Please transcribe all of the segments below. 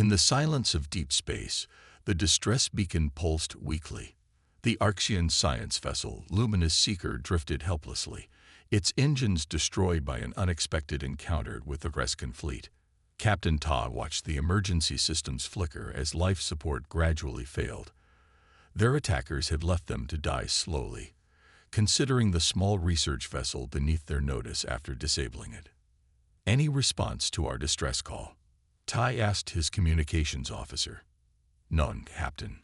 In the silence of deep space, the distress beacon pulsed weakly. The Archean science vessel, Luminous Seeker, drifted helplessly, its engines destroyed by an unexpected encounter with the Rescan fleet. Captain Ta watched the emergency systems flicker as life support gradually failed. Their attackers had left them to die slowly, considering the small research vessel beneath their notice after disabling it. Any response to our distress call? Tai asked his communications officer. None, Captain.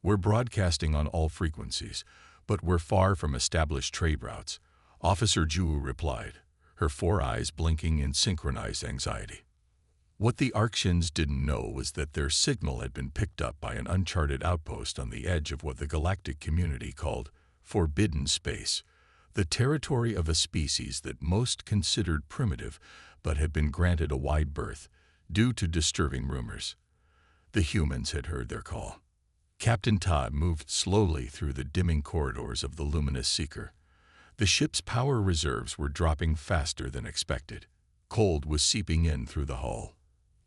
We're broadcasting on all frequencies, but we're far from established trade routes, Officer Ju replied, her 4 eyes blinking in synchronized anxiety. What the Archeans didn't know was that their signal had been picked up by an uncharted outpost on the edge of what the galactic community called forbidden space, the territory of a species that most considered primitive but had been granted a wide berth due to disturbing rumors. The humans had heard their call. Captain Todd moved slowly through the dimming corridors of the Luminous Seeker. The ship's power reserves were dropping faster than expected. Cold was seeping in through the hull.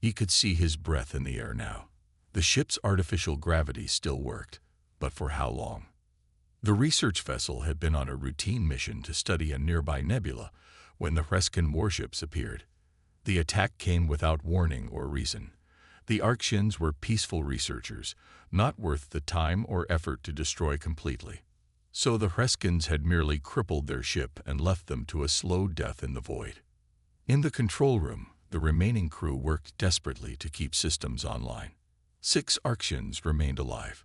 He could see his breath in the air now. The ship's artificial gravity still worked, but for how long? The research vessel had been on a routine mission to study a nearby nebula when the Rescan warships appeared. The attack came without warning or reason. The Archeans were peaceful researchers, not worth the time or effort to destroy completely. So the Rescans had merely crippled their ship and left them to a slow death in the void. In the control room, the remaining crew worked desperately to keep systems online. 6 Archeans remained alive.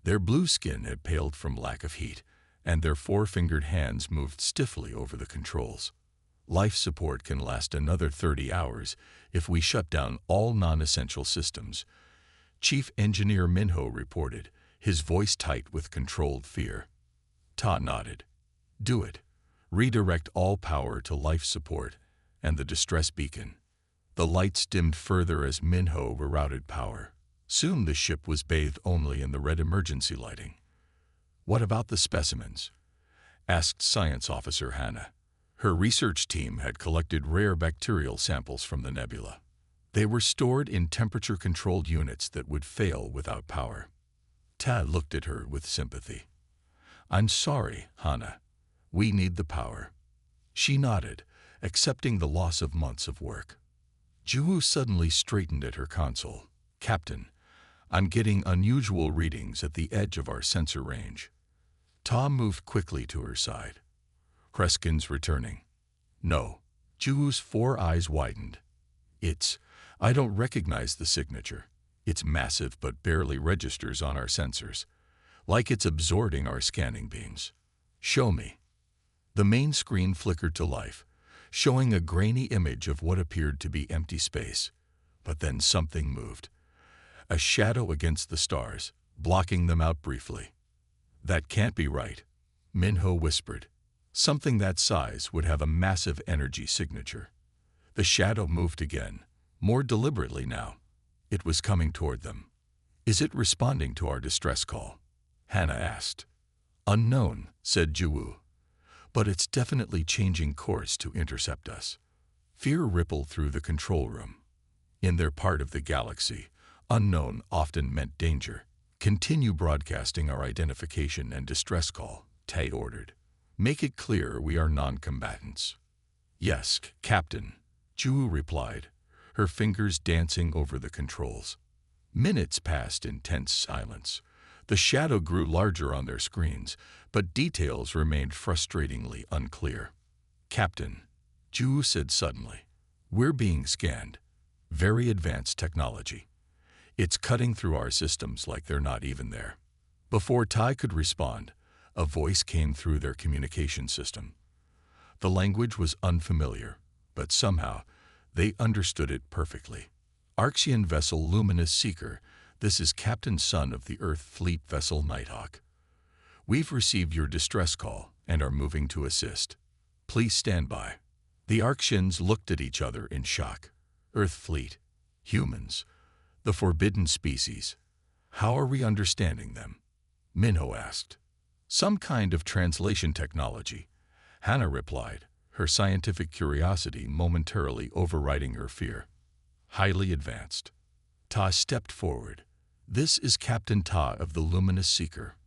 Their blue skin had paled from lack of heat, and their 4-fingered hands moved stiffly over the controls. Life support can last another 30 hours if we shut down all non-essential systems, Chief Engineer Minho reported, his voice tight with controlled fear. Ta nodded. Do it. Redirect all power to life support and the distress beacon. The lights dimmed further as Minho rerouted power. Soon the ship was bathed only in the red emergency lighting. What about the specimens? Asked Science Officer Hannah. Her research team had collected rare bacterial samples from the nebula. They were stored in temperature-controlled units that would fail without power. Ta looked at her with sympathy. I'm sorry, Hannah. We need the power. She nodded, accepting the loss of months of work. Juhu suddenly straightened at her console. Captain, I'm getting unusual readings at the edge of our sensor range. Ta moved quickly to her side. Rescan's returning. No. Juhu's 4 eyes widened. I don't recognize the signature. It's massive but barely registers on our sensors, like it's absorbing our scanning beams. Show me. The main screen flickered to life, showing a grainy image of what appeared to be empty space. But then something moved. A shadow against the stars, blocking them out briefly. That can't be right, Minho whispered. Something that size would have a massive energy signature. The shadow moved again, more deliberately now. It was coming toward them. Is it responding to our distress call? Hannah asked. Unknown, said Juwu. But it's definitely changing course to intercept us. Fear rippled through the control room. In their part of the galaxy, unknown often meant danger. Continue broadcasting our identification and distress call, Tay ordered. Make it clear we are non-combatants. Yes, Captain, Juwu replied, her fingers dancing over the controls. Minutes passed in tense silence. The shadow grew larger on their screens, but details remained frustratingly unclear. Captain, Juwu said suddenly, we're being scanned. Very advanced technology. It's cutting through our systems like they're not even there. Before Tai could respond, a voice came through their communication system. The language was unfamiliar, but somehow they understood it perfectly. Archean vessel Luminous Seeker, this is Captain Sun of the Earth Fleet vessel Nighthawk. We've received your distress call and are moving to assist. Please stand by. The Archeans looked at each other in shock. Earth Fleet. Humans. The forbidden species. How are we understanding them? Minho asked. Some kind of translation technology, Hannah replied, her scientific curiosity momentarily overriding her fear. Highly advanced. Ta stepped forward. "This is Captain Ta of the Luminous Seeker.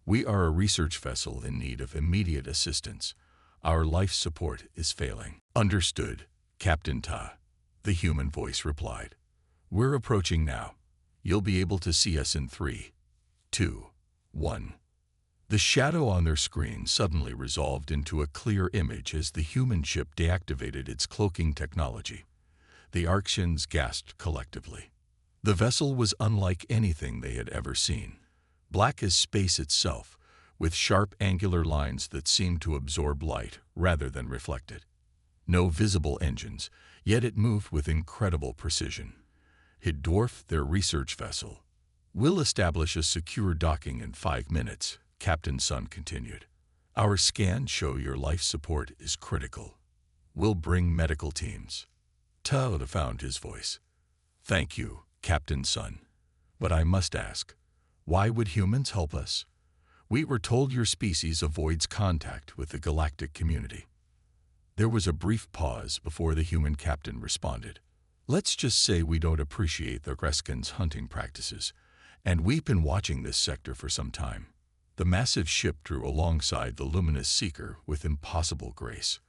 We are a research vessel in need of immediate assistance. Our life support is failing." "Understood, Captain Ta," the human voice replied. "We're approaching now. You'll be able to see us in 3, 2, 1. The shadow on their screen suddenly resolved into a clear image as the human ship deactivated its cloaking technology. The Arctians gasped collectively. The vessel was unlike anything they had ever seen. Black as space itself, with sharp angular lines that seemed to absorb light rather than reflect it. No visible engines, yet it moved with incredible precision. It dwarfed their research vessel. "We'll establish a secure docking in 5 minutes, Captain Sun continued. "Our scans show your life support is critical. We'll bring medical teams." Ta found his voice. "Thank you, Captain Sun. But I must ask, why would humans help us? We were told your species avoids contact with the galactic community." There was a brief pause before the human captain responded. "Let's just say we don't appreciate the Greskins' hunting practices, and we've been watching this sector for some time." The massive ship drew alongside the Luminous Seeker with impossible grace.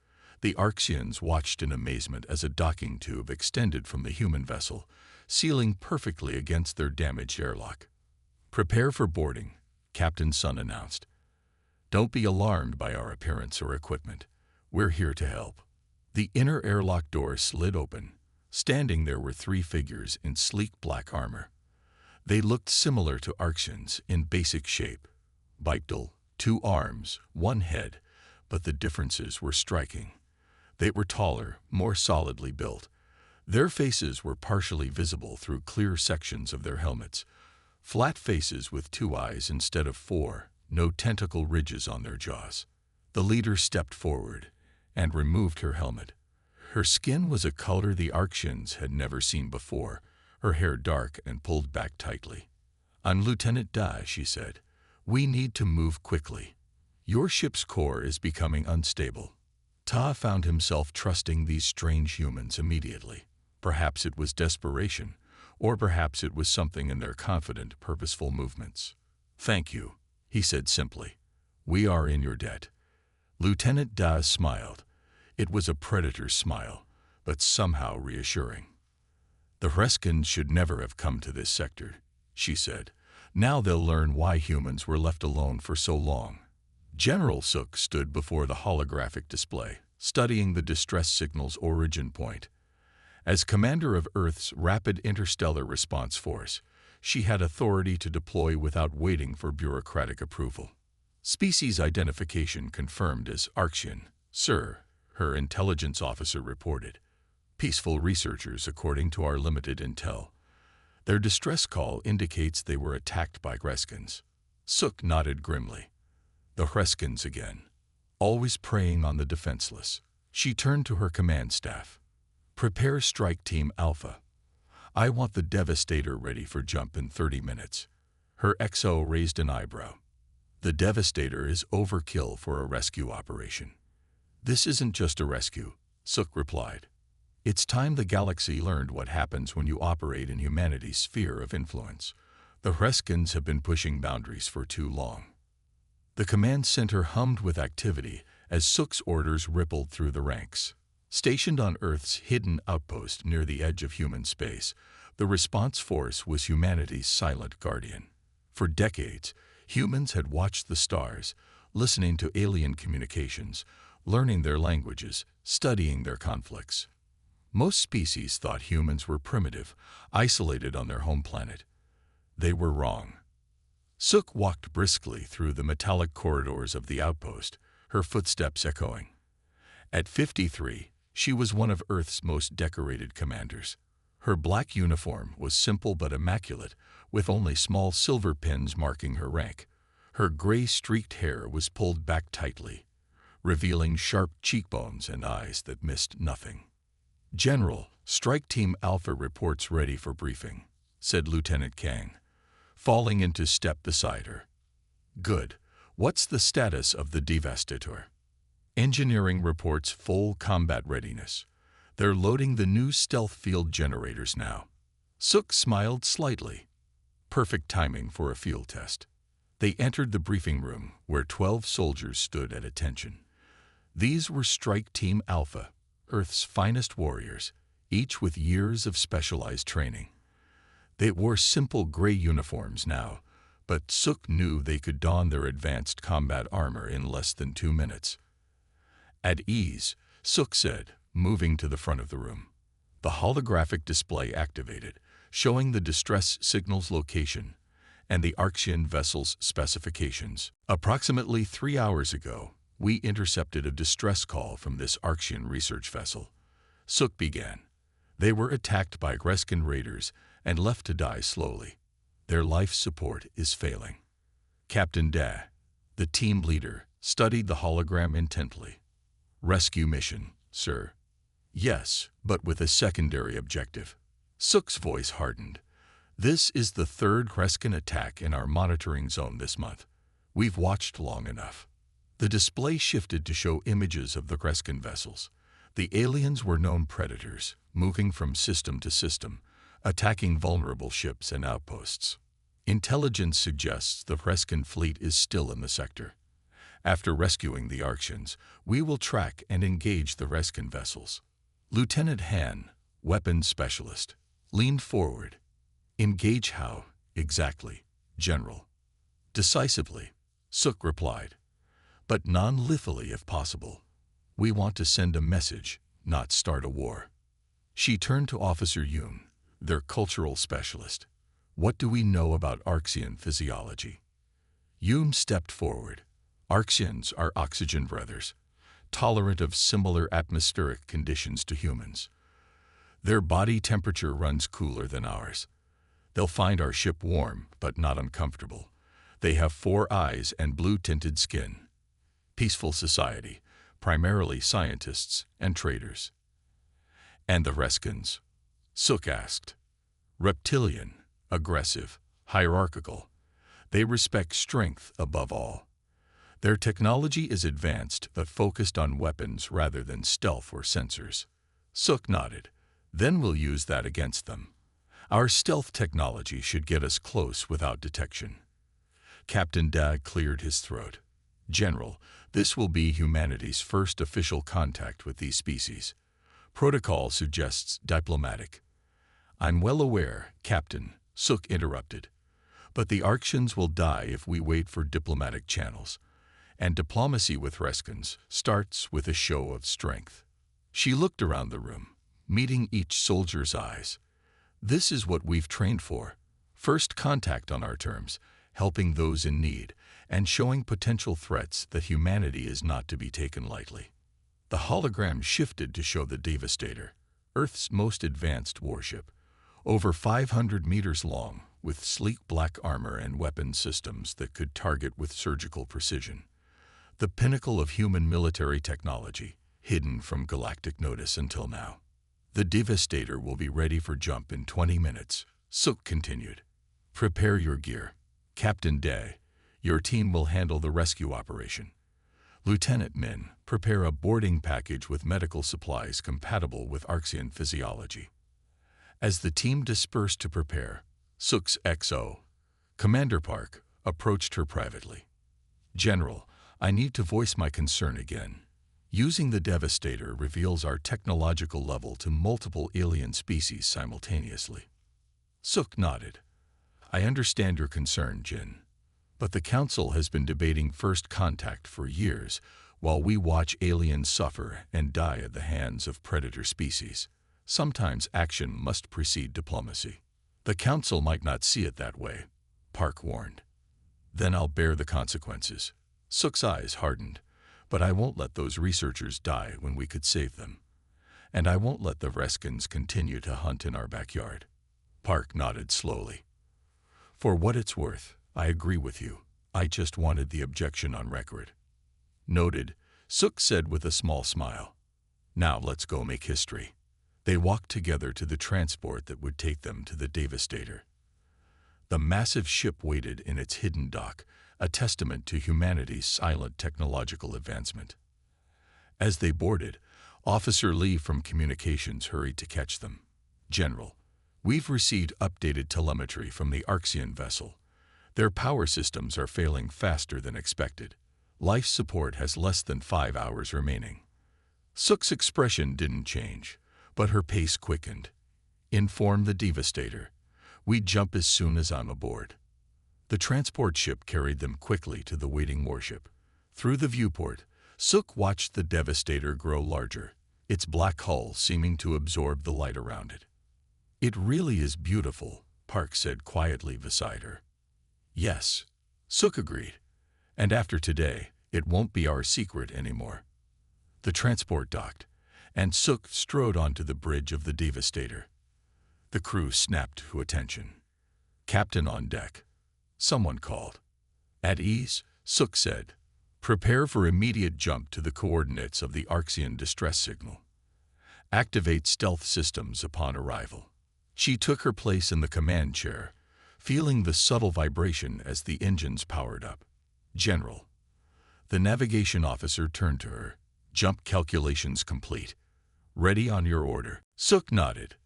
The Arctians watched in amazement as a docking tube extended from the human vessel, sealing perfectly against their damaged airlock. "Prepare for boarding," Captain Sun announced. "Don't be alarmed by our appearance or equipment. We're here to help." The inner airlock door slid open. Standing there were 3 figures in sleek black armor. They looked similar to Arctians in basic shape. Bipedal, 2 arms, 1 head, but the differences were striking. They were taller, more solidly built. Their faces were partially visible through clear sections of their helmets. Flat faces with 2 eyes instead of 4, no tentacle ridges on their jaws. The leader stepped forward and removed her helmet. Her skin was a color the Arctians had never seen before, her hair dark and pulled back tightly. "I'm Lieutenant Da," she said. "We need to move quickly. Your ship's core is becoming unstable." Ta found himself trusting these strange humans immediately. Perhaps it was desperation, or perhaps it was something in their confident, purposeful movements. "Thank you," he said simply. "We are in your debt." Lieutenant Da smiled. It was a predator's smile, but somehow reassuring. "The Greskins should never have come to this sector," she said. "Now they'll learn why humans were left alone for so long." General Suk stood before the holographic display, studying the distress signal's origin point. As commander of Earth's Rapid Interstellar Response Force, she had authority to deploy without waiting for bureaucratic approval. "Species identification confirmed as Arctian, sir," her intelligence officer reported. "Peaceful researchers, according to our limited intel. Their distress call indicates they were attacked by Greskins." Suk nodded grimly. The Greskins again, always preying on the defenseless. She turned to her command staff. "Prepare Strike Team Alpha. I want the Devastator ready for jump in 30 minutes. Her XO raised an eyebrow. "The Devastator is overkill for a rescue operation." "This isn't just a rescue," Suk replied. "It's time the galaxy learned what happens when you operate in humanity's sphere of influence. The Greskins have been pushing boundaries for too long." The command center hummed with activity as Suk's orders rippled through the ranks. Stationed on Earth's hidden outpost near the edge of human space, the response force was humanity's silent guardian. For decades, humans had watched the stars, listening to alien communications, learning their languages, studying their conflicts. Most species thought humans were primitive, isolated on their home planet. They were wrong. Suk walked briskly through the metallic corridors of the outpost, her footsteps echoing. At 53, she was one of Earth's most decorated commanders. Her black uniform was simple but immaculate, with only small silver pins marking her rank. Her gray-streaked hair was pulled back tightly, revealing sharp cheekbones and eyes that missed nothing. "General, Strike Team Alpha reports ready for briefing," said Lieutenant Kang, falling into step beside her. "Good. What's the status of the Devastator?" "Engineering reports full combat readiness. They're loading the new stealth field generators now." Suk smiled slightly. Perfect timing for a field test. They entered the briefing room, where 12 soldiers stood at attention. These were Strike Team Alpha, Earth's finest warriors, each with years of specialized training. They wore simple gray uniforms now, but Suk knew they could don their advanced combat armor in less than 2 minutes. At ease, Suk said, moving to the front of the room. The holographic display activated, showing the distress signal's location and the Arxian vessel's specifications. Approximately 3 hours ago, we intercepted a distress call from this Arxian research vessel. Suk began. They were attacked by Greskin raiders and left to die slowly. Their life support is failing. Captain Da, the team leader, studied the hologram intently. Rescue mission, sir. Yes, but with a secondary objective. Suk's voice hardened. This is the 3rd Greskin attack in our monitoring zone this month. We've watched long enough. The display shifted to show images of the Greskin vessels. The aliens were known predators, moving from system to system, attacking vulnerable ships and outposts. Intelligence suggests the Greskin fleet is still in the sector. After rescuing the Arxians, we will track and engage the Greskin vessels. Lieutenant Han, weapons specialist, leaned forward. Engage how, exactly, General? Decisively, Suk replied, but non-lethally if possible. We want to send a message, not start a war. She turned to Officer Yoon, their cultural specialist. What do we know about Arxian physiology? Yoon stepped forward. Arxians are oxygen brothers, tolerant of similar atmospheric conditions to humans. Their body temperature runs cooler than ours. They'll find our ship warm, but not uncomfortable. They have 4 eyes and blue-tinted skin. Peaceful society, primarily scientists and traders. And the Reskins? Suk asked. Reptilian, aggressive, hierarchical. They respect strength above all. Their technology is advanced but focused on weapons rather than stealth or sensors. Suk nodded. Then we'll use that against them. Our stealth technology should get us close without detection. Captain Da cleared his throat. General, this will be humanity's first official contact with these species. Protocol suggests diplomatic. I'm well aware, Captain, Suk interrupted. But the Arxians will die if we wait for diplomatic channels. And diplomacy with Reskins starts with a show of strength. She looked around the room, meeting each soldier's eyes. This is what we've trained for. First contact on our terms, helping those in need, and showing potential threats that humanity is not to be taken lightly. The hologram shifted to show the Devastator, Earth's most advanced warship, over 500 meters long, with sleek black armor and weapon systems that could target with surgical precision. The pinnacle of human military technology, hidden from galactic notice until now. The Devastator will be ready for jump in 20 minutes, Suk continued. Prepare your gear. Captain Da, your team will handle the rescue operation. Lieutenant Min, prepare a boarding package with medical supplies compatible with Arxian physiology. As the team dispersed to prepare, Suk's XO, Commander Park, approached her privately. General, I need to voice my concern again. Using the Devastator reveals our technological level to multiple alien species simultaneously. Suk nodded. I understand your concern, Jin. But the Council has been debating first contact for years, while we watch aliens suffer and die at the hands of predator species. Sometimes action must precede diplomacy. The Council might not see it that way, Park warned. Then I'll bear the consequences. Suk's eyes hardened. But I won't let those researchers die when we could save them. And I won't let the Reskins continue to hunt in our backyard. Park nodded slowly. For what it's worth, I agree with you. I just wanted the objection on record. Noted, Suk said with a small smile. Now let's go make history. They walked together to the transport that would take them to the Devastator. The massive ship waited in its hidden dock, a testament to humanity's silent technological advancement. As they boarded, Officer Lee from Communications hurried to catch them. General, We've received updated telemetry from the Arxian vessel. Their power systems are failing faster than expected. Life support has less than 5 hours remaining. Sook's expression didn't change, but her pace quickened. Inform the Devastator. We jump as soon as I'm aboard. The transport ship carried them quickly to the waiting warship. Through the viewport, Sook watched the Devastator grow larger, its black hull seeming to absorb the light around it. "It really is beautiful," Park said quietly beside her. "Yes," Sook agreed. "And after today, it won't be our secret anymore." The transport docked, and Sook strode onto the bridge of the Devastator. The crew snapped to attention. "Captain on deck," someone called. "At ease," Sook said. "Prepare for immediate jump to the coordinates of the Arxian distress signal. Activate stealth systems upon arrival." She took her place in the command chair, feeling the subtle vibration as the engines powered up. "General." The navigation officer turned to her. "Jump calculations complete. Ready on your order." Sook nodded.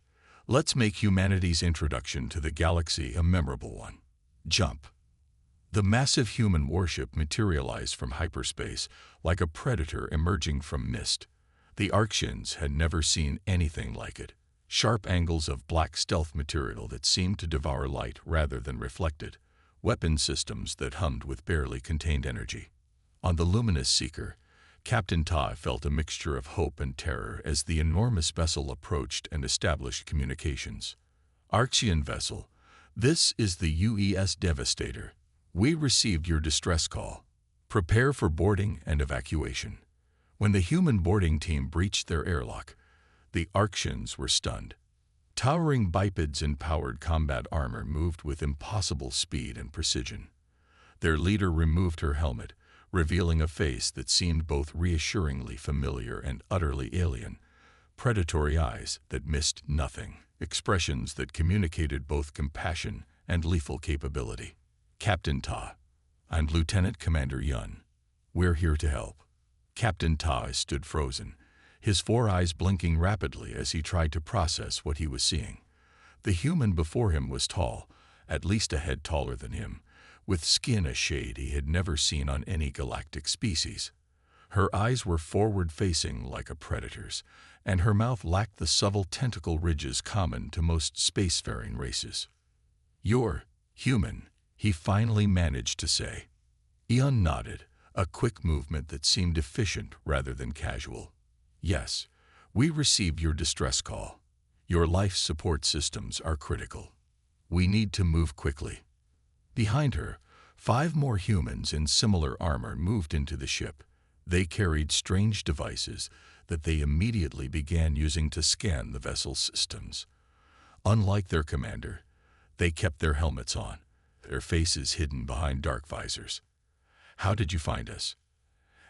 "Let's make humanity's introduction to the galaxy a memorable one. Jump." The massive human warship materialized from hyperspace like a predator emerging from mist. The Arxians had never seen anything like it. Sharp angles of black stealth material that seemed to devour light rather than reflect it. Weapon systems that hummed with barely contained energy. On the luminous seeker, Captain Ta felt a mixture of hope and terror as the enormous vessel approached and established communications. "Arxian vessel, this is the UES Devastator. We received your distress call. Prepare for boarding and evacuation." When the human boarding team breached their airlock, the Arxians were stunned. Towering bipeds in powered combat armor moved with impossible speed and precision. Their leader removed her helmet, revealing a face that seemed both reassuringly familiar and utterly alien. Predatory eyes that missed nothing, expressions that communicated both compassion and lethal capability. "Captain Ta, I'm Lieutenant Commander Yun. We're here to help." Captain Ta stood frozen, his 4 eyes blinking rapidly as he tried to process what he was seeing. The human before him was tall, at least a head taller than him, with skin a shade he had never seen on any galactic species. Her eyes were forward-facing like a predator's, and her mouth lacked the subtle tentacle ridges common to most spacefaring races. "You're human," he finally managed to say. Ian nodded, a quick movement that seemed efficient rather than casual. "Yes, we received your distress call. Your life support systems are critical. We need to move quickly." Behind her, 5 more humans in similar armor moved into the ship. They carried strange devices that they immediately began using to scan the vessel's systems. Unlike their commander, they kept their helmets on, their faces hidden behind dark visors. "How did you find us?"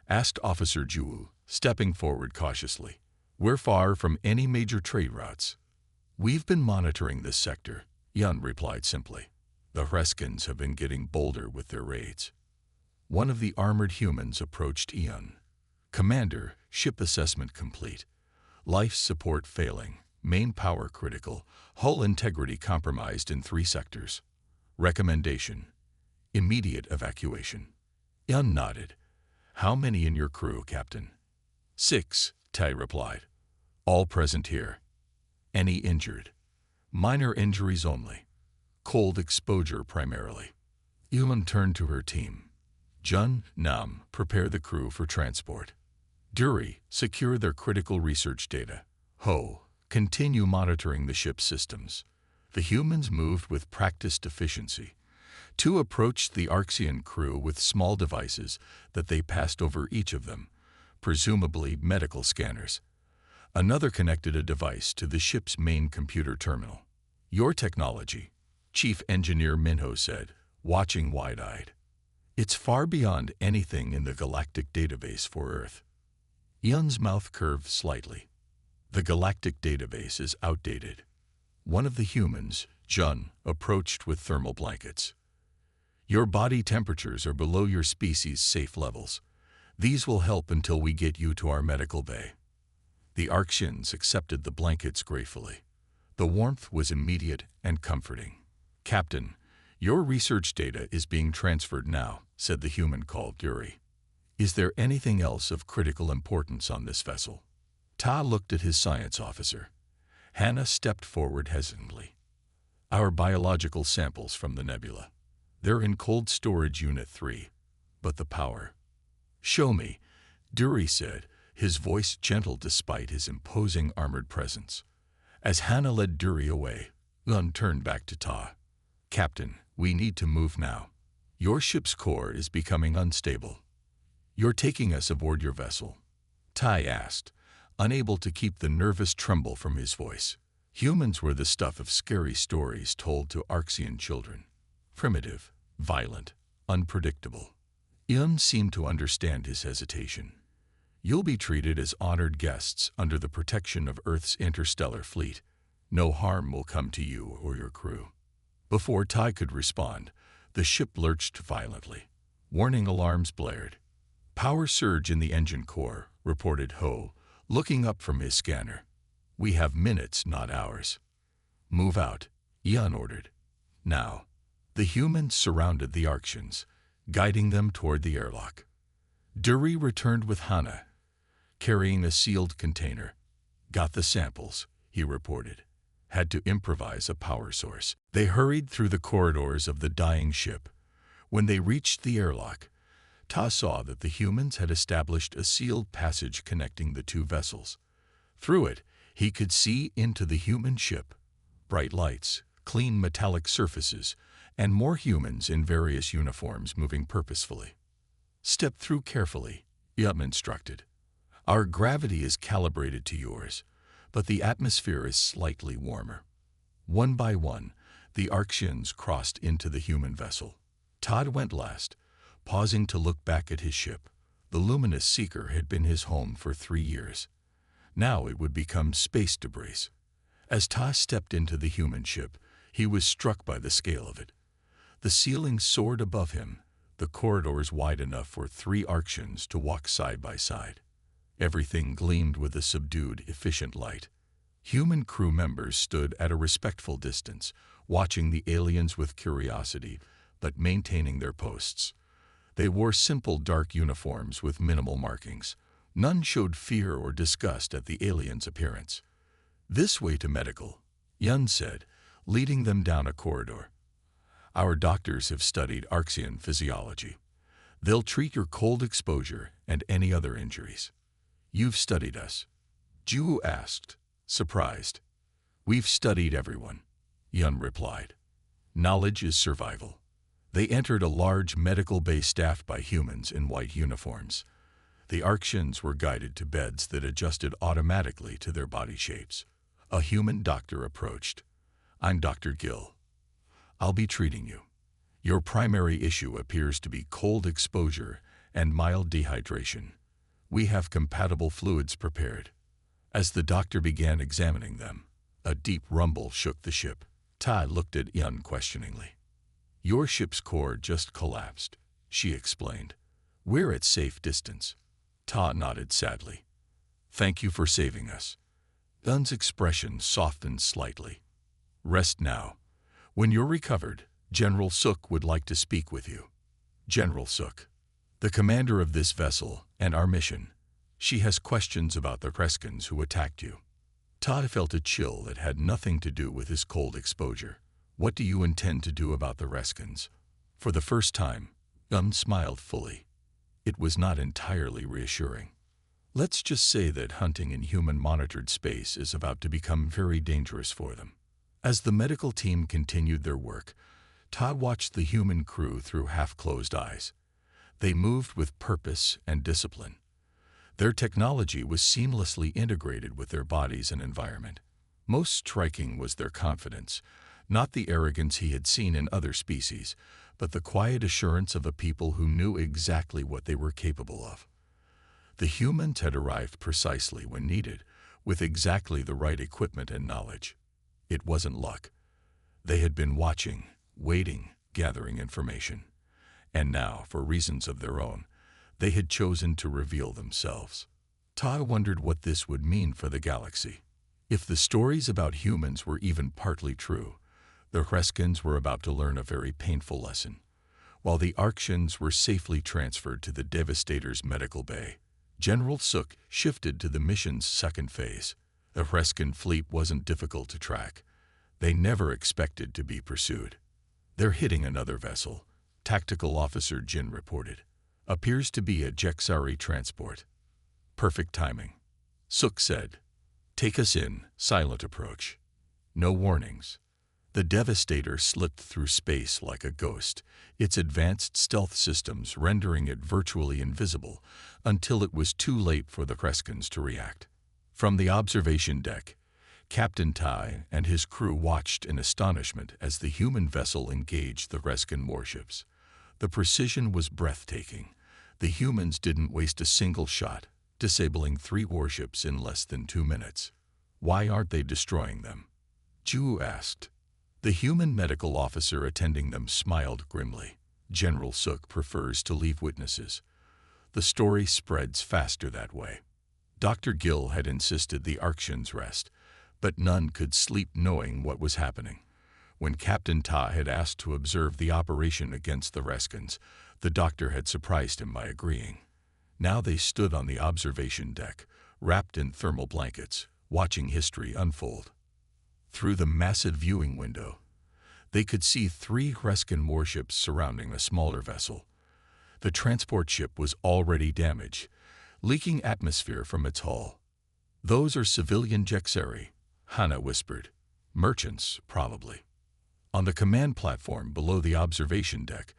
asked Officer Ju, stepping forward cautiously. "We're far from any major trade routes." "We've been monitoring this sector," Yun replied simply. "The Hreskins have been getting bolder with their raids." One of the armored humans approached Ian. "Commander, ship assessment complete. Life support failing, main power critical, hull integrity compromised in 3 sectors. Recommendation: immediate evacuation." Ian nodded. "How many in your crew, Captain?" 6, Tai replied. "All present here." "Any injured?" "Minor injuries only. Cold exposure primarily." Yulin turned to her team. "Jun, Nam, prepare the crew for transport. Duri, secure their critical research data. Ho, continue monitoring the ship's systems." The humans moved with practiced efficiency. 2 approached the Arxian crew with small devices that they passed over each of them, presumably medical scanners. Another connected a device to the ship's main computer terminal. "Your technology," Chief Engineer Minho said, watching wide-eyed. "It's far beyond anything in the galactic database for Earth." Yun's mouth curved slightly. "The galactic database is outdated." One of the humans, Jun, approached with thermal blankets. "Your body temperatures are below your species' safe levels. These will help until we get you to our medical bay." The Arxians accepted the blankets gratefully. The warmth was immediate and comforting. "Captain, your research data is being transferred now," said the human called Dury. "Is there anything else of critical importance on this vessel?" Ta looked at his science officer. Hannah stepped forward hesitantly. "Our biological samples from the nebula. They're in cold storage unit 3. But the power—" "Show me," Dury said, his voice gentle despite his imposing armored presence. As Hannah led Dury away, Lun turned back to Ta. "Captain, we need to move now. Your ship's core is becoming unstable." "You're taking us aboard your vessel?" Tai asked, unable to keep the nervous tremble from his voice. Humans were the stuff of scary stories told to Arxian children. Primitive, violent, unpredictable. Yun seemed to understand his hesitation. "You'll be treated as honored guests under the protection of Earth's interstellar fleet. No harm will come to you or your crew." Before Tai could respond, the ship lurched violently. Warning alarms blared. "Power surge in the engine core," reported Ho, looking up from his scanner. "We have minutes, not hours." "Move out," Yun ordered. "Now." The humans surrounded the Arxians, guiding them toward the airlock. Dury returned with Hannah, carrying a sealed container. "Got the samples," he reported. "Had to improvise a power source." They hurried through the corridors of the dying ship. When they reached the airlock, Ta saw that the humans had established a sealed passage connecting the two vessels. Through it, he could see into the human ship. Bright lights, clean metallic surfaces, and more humans in various uniforms moving purposefully. "Step through carefully," Yum instructed. "Our gravity is calibrated to yours, but the atmosphere is slightly warmer." One by one, the Arxians crossed into the human vessel. Todd went last, pausing to look back at his ship. The luminous Seeker had been his home for 3 years. Now it would become space debris. As Ta stepped into the human ship, he was struck by the scale of it. The ceiling soared above him, the corridors wide enough for 3 Arxians to walk side by side. Everything gleamed with a subdued, efficient light. Human crew members stood at a respectful distance, watching the aliens with curiosity, but maintaining their posts. They wore simple dark uniforms with minimal markings. None showed fear or disgust at the aliens' appearance. "This way to medical," Yun said, leading them down a corridor. "Our doctors have studied Arxian physiology. They'll treat your cold exposure and any other injuries." "You've studied us?" Ju asked, surprised. "We've studied everyone," Yun replied. "Knowledge is survival." They entered a large medical bay staffed by humans in white uniforms. The Arxians were guided to beds that adjusted automatically to their body shapes. A human doctor approached. "I'm Dr. Gill. I'll be treating you. Your primary issue appears to be cold exposure and mild dehydration. We have compatible fluids prepared." As the doctor began examining them, a deep rumble shook the ship. Tai looked at Yun questioningly. "Your ship's core just collapsed," she explained. "We're at safe distance." Ta nodded sadly. "Thank you for saving us." Yun's expression softened slightly. "Rest now. When you're recovered, General Suk would like to speak with you." "General Suk, the commander of this vessel and our mission. She has questions about the Kreskins who attacked you." Todd felt a chill that had nothing to do with his cold exposure. "What do you intend to do about the Kreskins?" For the first time, Yun smiled fully. It was not entirely reassuring. "Let's just say that hunting in human-monitored space is about to become very dangerous for them." As the medical team continued their work, Todd watched the human crew through half-closed eyes. They moved with purpose and discipline. Their technology was seamlessly integrated with their bodies and environment. Most striking was their confidence, not the arrogance he had seen in other species, but the quiet assurance of a people who knew exactly what they were capable of. The humans had arrived precisely when needed, with exactly the right equipment and knowledge. It wasn't luck. They had been watching, waiting, gathering information. And now, for reasons of their own, they had chosen to reveal themselves. Ta wondered what this would mean for the galaxy. If the stories about humans were even partly true, the Reskins were about to learn a very painful lesson. While the Arctians were safely transferred to the Devastator's medical bay, General Suk shifted to the mission's second phase. The Reskin fleet wasn't difficult to track. They never expected to be pursued. "They're hitting another vessel," Tactical Officer Jin reported. "Appears to be a Jexari transport." "Perfect timing," Suk said. "Take us in, silent approach. No warnings." The Devastator slipped through space like a ghost, its advanced stealth systems rendering it virtually invisible until it was too late for the Reskins to react. From the observation deck, Captain Tai and his crew watched in astonishment as the human vessel engaged the Reskin warships. The precision was breathtaking. The humans didn't waste a single shot, disabling 3 warships in less than 2 minutes. "Why aren't they destroying them?" Ju asked. The human medical officer attending them smiled grimly. "General Suk prefers to leave witnesses. The story spreads faster that way." Dr. Gill had insisted the Arctians rest, but none could sleep knowing what was happening. When Captain Ta had asked to observe the operation against the Reskins, the doctor had surprised him by agreeing. Now they stood on the observation deck, wrapped in thermal blankets, watching history unfold. Through the massive viewing window, they could see 3 Reskin warships surrounding a smaller vessel. The transport ship was already damaged, leaking atmosphere from its hull. "Those are civilian Jexari," Hana whispered. "Merchants, probably." On the command platform below the observation deck,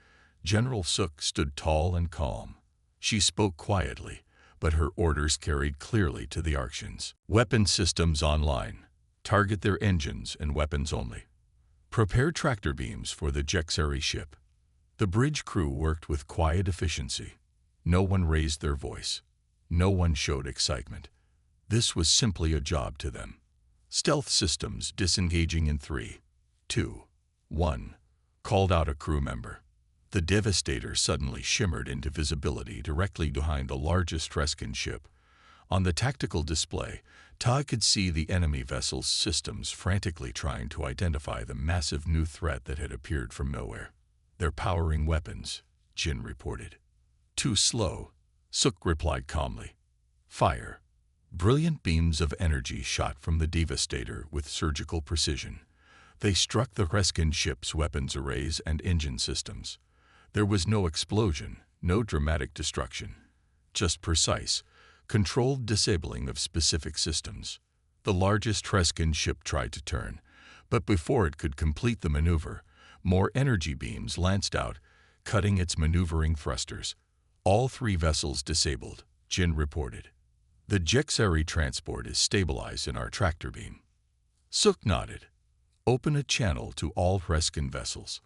General Suk stood tall and calm. She spoke quietly, but her orders carried clearly to the Arctians. "Weapon systems online. Target their engines and weapons only. Prepare tractor beams for the Jexari ship." The bridge crew worked with quiet efficiency. No one raised their voice. No one showed excitement. This was simply a job to them. "Stealth systems disengaging in 3, 2, 1, called out a crew member. The Devastator suddenly shimmered into visibility directly behind the largest Reskin ship. On the tactical display, Ta could see the enemy vessel's systems frantically trying to identify the massive new threat that had appeared from nowhere. "They're powering weapons," Jin reported. "Too slow," Suk replied calmly. "Fire." Brilliant beams of energy shot from the Devastator with surgical precision. They struck the Reskin ship's weapons arrays and engine systems. There was no explosion, no dramatic destruction. Just precise, controlled disabling of specific systems. The largest Reskin ship tried to turn, but before it could complete the maneuver, more energy beams lanced out, cutting its maneuvering thrusters. "All 3 vessels disabled," Jin reported. "The Jexari transport is stabilized in our tractor beam." Suk nodded. "Open a channel to all Reskin vessels."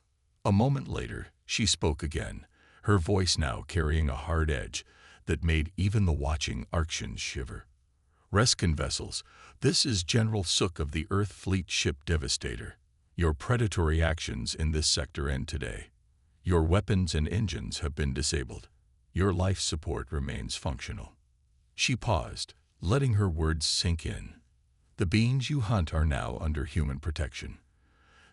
A moment later, she spoke again, her voice now carrying a hard edge that made even the watching Arctians shiver. "Reskin vessels, this is General Suk of the Earth Fleet Ship Devastator. Your predatory actions in this sector end today. Your weapons and engines have been disabled. Your life support remains functional." She paused, letting her words sink in. "The beings you hunt are now under human protection.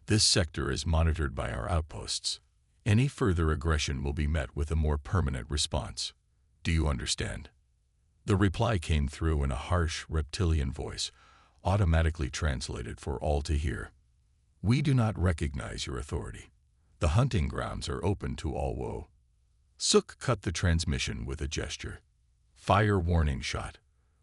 This sector is monitored by our outposts. Any further aggression will be met with a more permanent response. Do you understand?" The reply came through in a harsh, reptilian voice, automatically translated for all to hear. "We do not recognize your authority. The hunting grounds are open to all woe." Suk cut the transmission with a gesture. "Fire warning shot.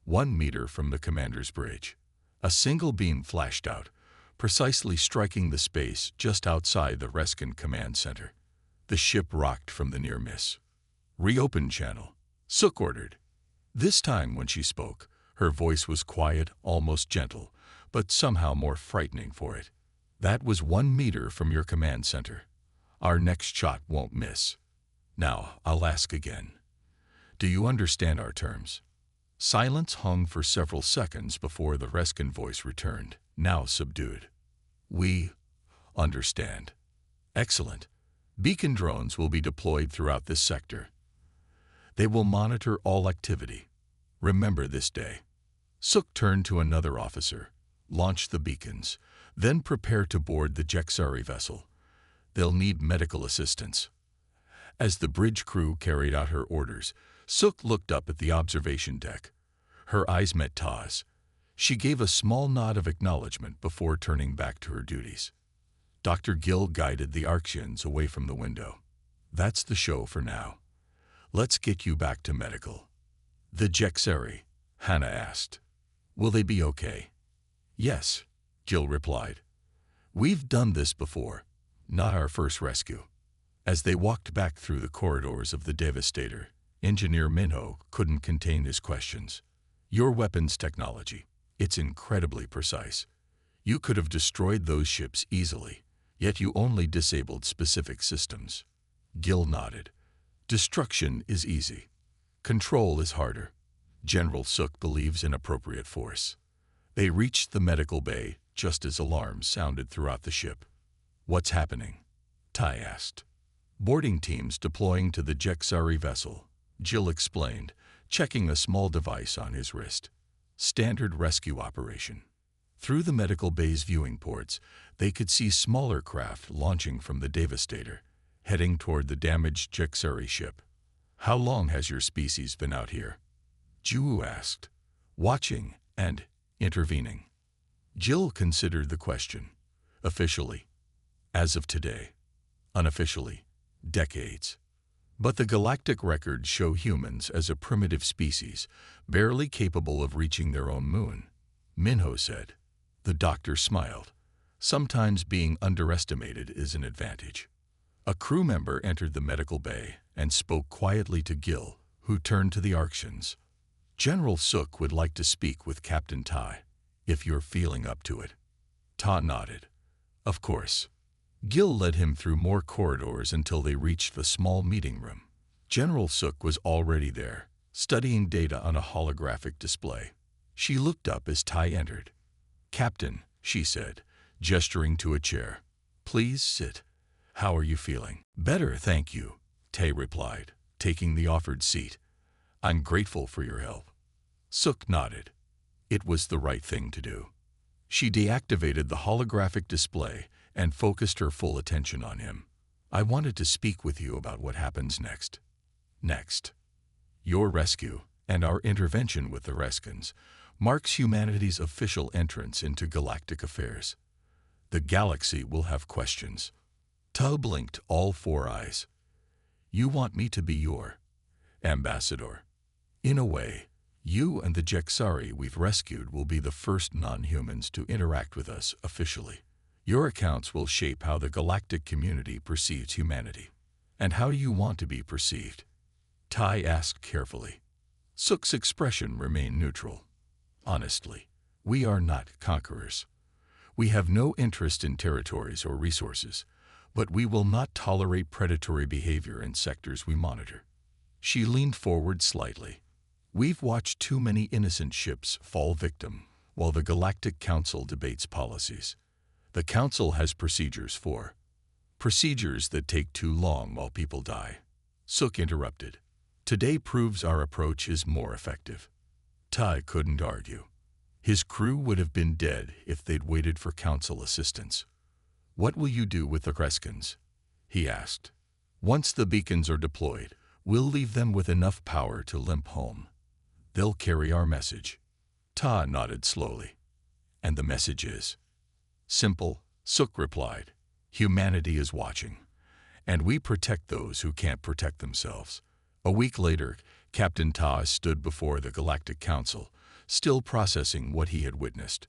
1 meter from the commander's bridge." A single beam flashed out, precisely striking the space just outside the Reskin command center. The ship rocked from the near miss. "Reopen channel," Suk ordered. This time when she spoke, her voice was quiet, almost gentle, but somehow more frightening for it. "That was 1 meter from your command center. Our next shot won't miss. Now, I'll ask again. Do you understand our terms?" Silence hung for several seconds before the Reskin voice returned, now subdued. "We understand." "Excellent. Beacon drones will be deployed throughout this sector. They will monitor all activity. Remember this day." Suk turned to another officer. Launch the beacons, then prepare to board the Jexari vessel. They'll need medical assistance." As the bridge crew carried out her orders, Sook looked up at the observation deck. Her eyes met Ta's. She gave a small nod of acknowledgement before turning back to her duties. Dr. Gill guided the Arxians away from the window. "That's the show for now. Let's get you back to medical." "The Jexari?" Hannah asked. "Will they be okay?" "Yes," Gill replied. "We've done this before. Not our first rescue." As they walked back through the corridors of the Devastator, Engineer Minho couldn't contain his questions. "Your weapons technology, it's incredibly precise. You could have destroyed those ships easily, yet you only disabled specific systems." Gill nodded. "Destruction is easy. Control is harder. General Sook believes in appropriate force." They reached the medical bay just as alarms sounded throughout the ship. "What's happening?" Tai asked. "Boarding teams deploying to the Jexari vessel," Jill explained, checking a small device on his wrist. "Standard rescue operation." Through the medical bay's viewing ports, they could see smaller craft launching from the Devastator, heading toward the damaged Jexari ship. "How long has your species been out here?" Ju asked, watching and intervening. Jill considered the question. "Officially, as of today. Unofficially, decades. But the galactic records show humans as a primitive species, barely capable of reaching their own moon," Minho said. The doctor smiled. "Sometimes being underestimated is an advantage." A crew member entered the medical bay and spoke quietly to Gill, who turned to the Arxians. "General Sook would like to speak with Captain Tai, if you're feeling up to it." Ta nodded. "Of course." Gill led him through more corridors until they reached the small meeting room. General Sook was already there, studying data on a holographic display. She looked up as Tai entered. "Captain," she said, gesturing to a chair. "Please sit. How are you feeling?" "Better, thank you," Tai replied, taking the offered seat. "I'm grateful for your help." Sook nodded. It was the right thing to do. She deactivated the holographic display and focused her full attention on him. "I wanted to speak with you about what happens next." "Next?" "Your rescue and our intervention with the Reskins marks humanity's official entrance into galactic affairs. The galaxy will have questions." Ta blinked all four eyes. "You want me to be your ambassador?" "In a way. You and the Jexari we've rescued will be the first non-humans to interact with us officially. Your accounts will shape how the galactic community perceives humanity." "And how do you want to be perceived?" Tai asked carefully. Sook's expression remained neutral. "Honestly, we are not conquerors. We have no interest in territories or resources, but we will not tolerate predatory behavior in sectors we monitor." She leaned forward slightly. "We've watched too many innocent ships fall victim while the Galactic Council debates policies. The Council has procedures that take too long while people die." Sook interrupted. "Today proves our approach is more effective." Tai couldn't argue. His crew would have been dead if they'd waited for Council assistance. "What will you do with the Reskins?" he asked. "Once the beacons are deployed, we'll leave them with enough power to limp home. They'll carry our message." Ta nodded slowly. "And the message is?" "Simple," Sook replied. "Humanity is watching, and we protect those who can't protect themselves." A week later, Captain Ta stood before the Galactic Council, still processing what he had witnessed.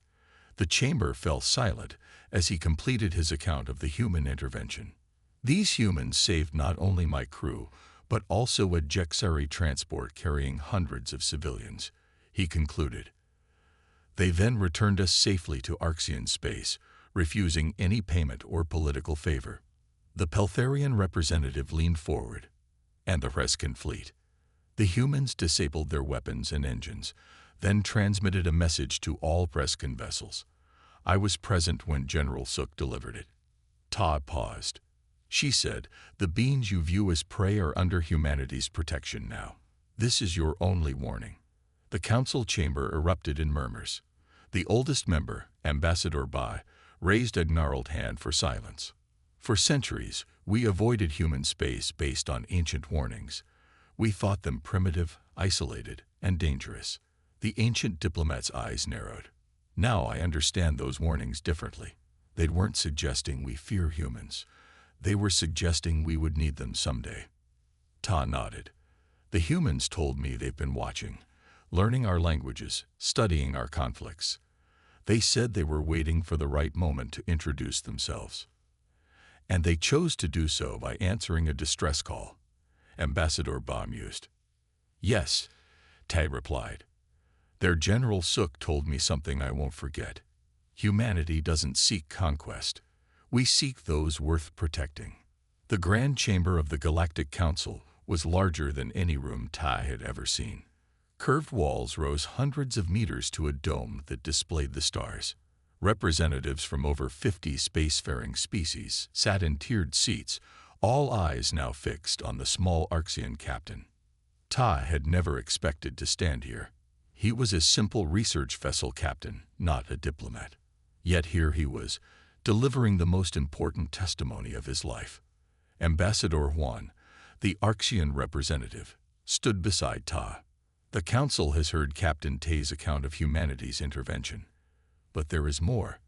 The chamber fell silent as he completed his account of the human intervention. "These humans saved not only my crew, but also a Jexari transport carrying hundreds of civilians," he concluded. "They then returned us safely to Arxian space, refusing any payment or political favor." The Peltharian representative leaned forward. "And the Reskin fleet?" "The humans disabled their weapons and engines, then transmitted a message to all Reskin vessels. I was present when General Sook delivered it." Ta paused. She said, "The beings you view as prey are under humanity's protection now. This is your only warning." The council chamber erupted in murmurs. The oldest member, Ambassador Ba, raised a gnarled hand for silence. For centuries, we avoided human space based on ancient warnings. We thought them primitive, isolated, and dangerous. The ancient diplomat's eyes narrowed. Now I understand those warnings differently. They weren't suggesting we fear humans. They were suggesting we would need them someday. Ta nodded. The humans told me they've been watching, learning our languages, studying our conflicts. They said they were waiting for the right moment to introduce themselves. And they chose to do so by answering a distress call. Ambassador Ba mused. Yes, Tai replied. Their General Suk told me something I won't forget. Humanity doesn't seek conquest. We seek those worth protecting. The Grand Chamber of the Galactic Council was larger than any room Tai had ever seen. Curved walls rose hundreds of meters to a dome that displayed the stars. Representatives from over 50 spacefaring species sat in tiered seats, all eyes now fixed on the small Arxian captain. Ta had never expected to stand here. He was a simple research vessel captain, not a diplomat. Yet here he was, delivering the most important testimony of his life. Ambassador Huan, the Arxian representative, stood beside Ta. The Council has heard Captain Tay's account of humanity's intervention. But there is more.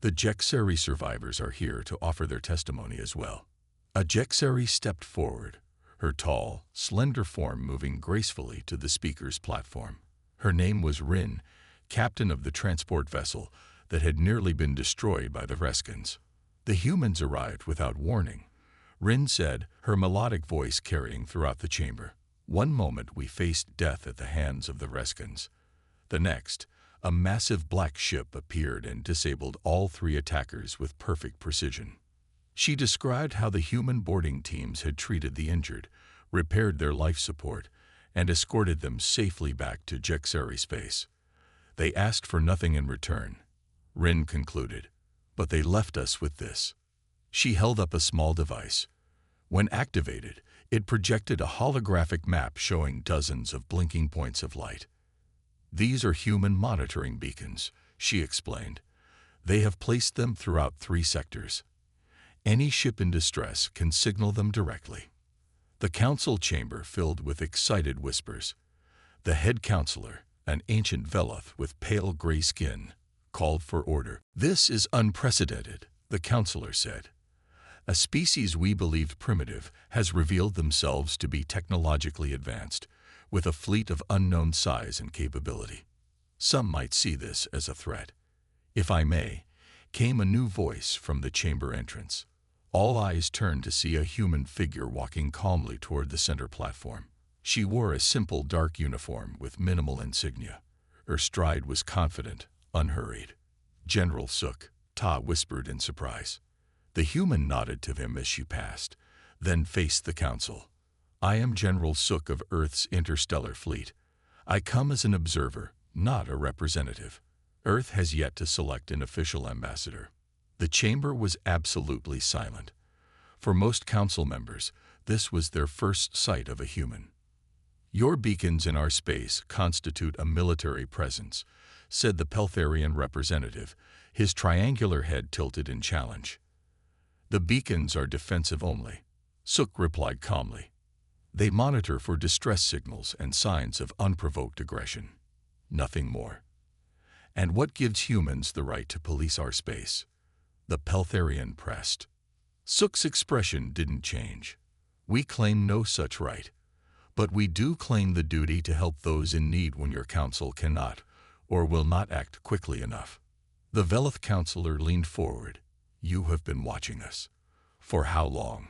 The Jexeri survivors are here to offer their testimony as well. A Jexeri stepped forward, her tall, slender form moving gracefully to the speaker's platform. Her name was Rin, captain of the transport vessel that had nearly been destroyed by the Reskins. The humans arrived without warning. Rin said, her melodic voice carrying throughout the chamber. One moment we faced death at the hands of the Reskins. The next, a massive black ship appeared and disabled all 3 attackers with perfect precision. She described how the human boarding teams had treated the injured, repaired their life support, and escorted them safely back to Jexeri space. They asked for nothing in return, Rin concluded, but they left us with this. She held up a small device. When activated, it projected a holographic map showing dozens of blinking points of light. These are human monitoring beacons, she explained. They have placed them throughout 3 sectors. Any ship in distress can signal them directly. The council chamber filled with excited whispers. The head counselor, an ancient Veloth with pale gray skin, called for order. This is unprecedented, the counselor said. A species we believed primitive has revealed themselves to be technologically advanced, with a fleet of unknown size and capability. Some might see this as a threat. If I may, came a new voice from the chamber entrance. All eyes turned to see a human figure walking calmly toward the center platform. She wore a simple dark uniform with minimal insignia. Her stride was confident, unhurried. General Suk, Ta whispered in surprise. The human nodded to him as she passed, then faced the council. I am General Suk of Earth's interstellar fleet. I come as an observer, not a representative. Earth has yet to select an official ambassador. The chamber was absolutely silent. For most council members, this was their first sight of a human. Your beacons in our space constitute a military presence, said the Peltharian representative, his triangular head tilted in challenge. The beacons are defensive only, Suk replied calmly. They monitor for distress signals and signs of unprovoked aggression. Nothing more. And what gives humans the right to police our space? The Peltharian pressed. Suk's expression didn't change. We claim no such right, but we do claim the duty to help those in need when your council cannot or will not act quickly enough. The Veloth counselor leaned forward. You have been watching us. For how long?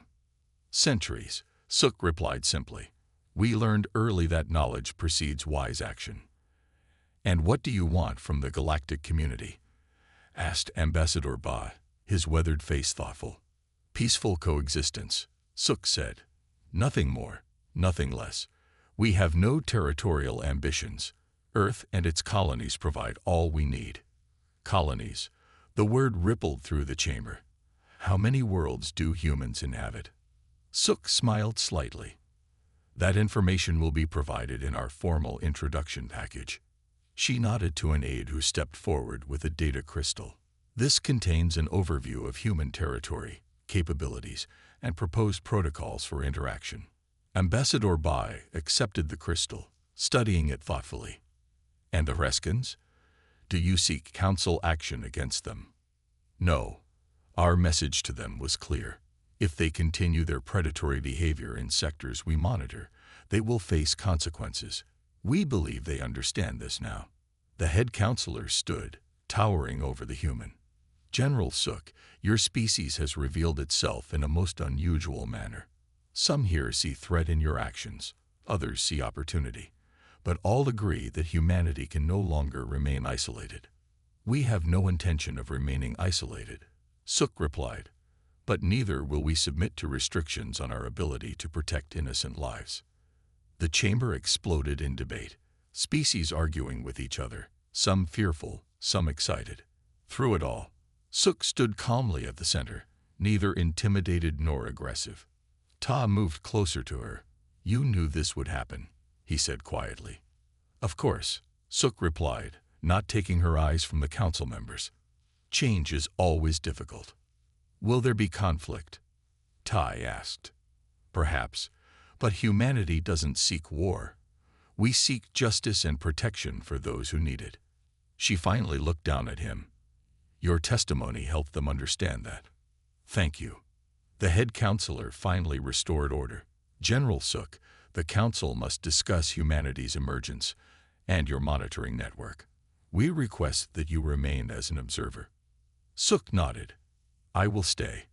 Centuries, Suk replied simply. We learned early that knowledge precedes wise action. And what do you want from the galactic community? Asked Ambassador Ba, his weathered face thoughtful. Peaceful coexistence, Suk said. Nothing more, nothing less. We have no territorial ambitions. Earth and its colonies provide all we need. Colonies. The word rippled through the chamber. How many worlds do humans inhabit? Suk smiled slightly. That information will be provided in our formal introduction package. She nodded to an aide who stepped forward with a data crystal. This contains an overview of human territory, capabilities, and proposed protocols for interaction. Ambassador Bai accepted the crystal, studying it thoughtfully. And the Reskins? Do you seek council action against them? No. Our message to them was clear. If they continue their predatory behavior in sectors we monitor, they will face consequences. We believe they understand this now. The head counselor stood, towering over the human. General Suk, your species has revealed itself in a most unusual manner. Some here see threat in your actions, others see opportunity. But all agree that humanity can no longer remain isolated. We have no intention of remaining isolated, Suk replied. But neither will we submit to restrictions on our ability to protect innocent lives. The chamber exploded in debate, species arguing with each other, some fearful, some excited. Through it all, Suk stood calmly at the center, neither intimidated nor aggressive. Ta moved closer to her. You knew this would happen, he said quietly. Of course, Suk replied, not taking her eyes from the council members. Change is always difficult. Will there be conflict? Tai asked. Perhaps, but humanity doesn't seek war. We seek justice and protection for those who need it. She finally looked down at him. Your testimony helped them understand that. Thank you. The head counselor finally restored order. General Suk, the council must discuss humanity's emergence and your monitoring network. We request that you remain as an observer. Suk nodded. I will stay.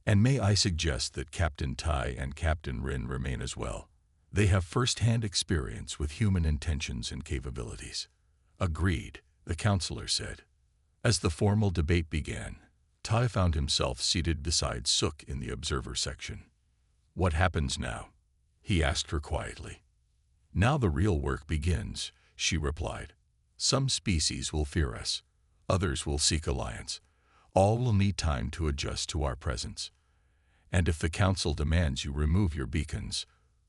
And may I suggest that Captain Tai and Captain Rin remain as well. They have first-hand experience with human intentions and capabilities. Agreed, the counselor said. As the formal debate began, Tai found himself seated beside Suk in the observer section. What happens now? He asked her quietly. Now the real work begins, she replied. Some species will fear us. Others will seek alliance. All will need time to adjust to our presence. And if the council demands you remove your beacons,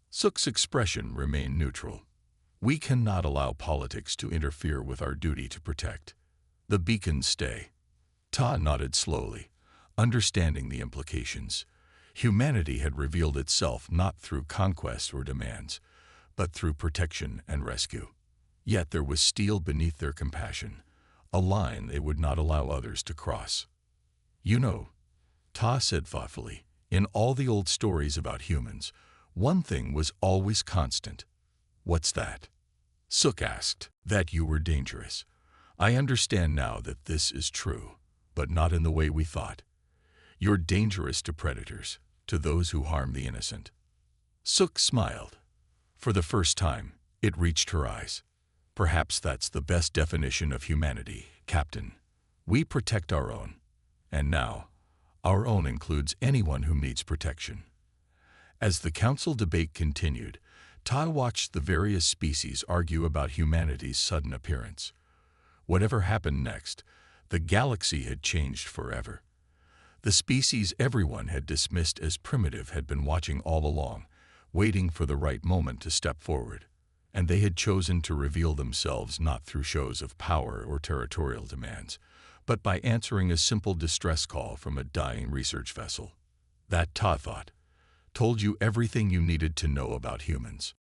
Suk's expression remained neutral. We cannot allow politics to interfere with our duty to protect. The beacons stay. Ta nodded slowly, understanding the implications. Humanity had revealed itself not through conquest or demands, but through protection and rescue. Yet there was steel beneath their compassion, a line they would not allow others to cross. You know, Ta said thoughtfully, in all the old stories about humans, one thing was always constant. What's that? Suk asked. That you were dangerous. I understand now that this is true, but not in the way we thought. You're dangerous to predators, to those who harm the innocent. Suk smiled. For the first time, it reached her eyes. Perhaps that's the best definition of humanity, Captain. We protect our own. And now, our own includes anyone who needs protection. As the council debate continued, Tai watched the various species argue about humanity's sudden appearance. Whatever happened next, the galaxy had changed forever. The species everyone had dismissed as primitive had been watching all along, waiting for the right moment to step forward. And they had chosen to reveal themselves not through shows of power or territorial demands, but by answering a simple distress call from a dying research vessel. That, Ta thought, told you everything you needed to know about humans.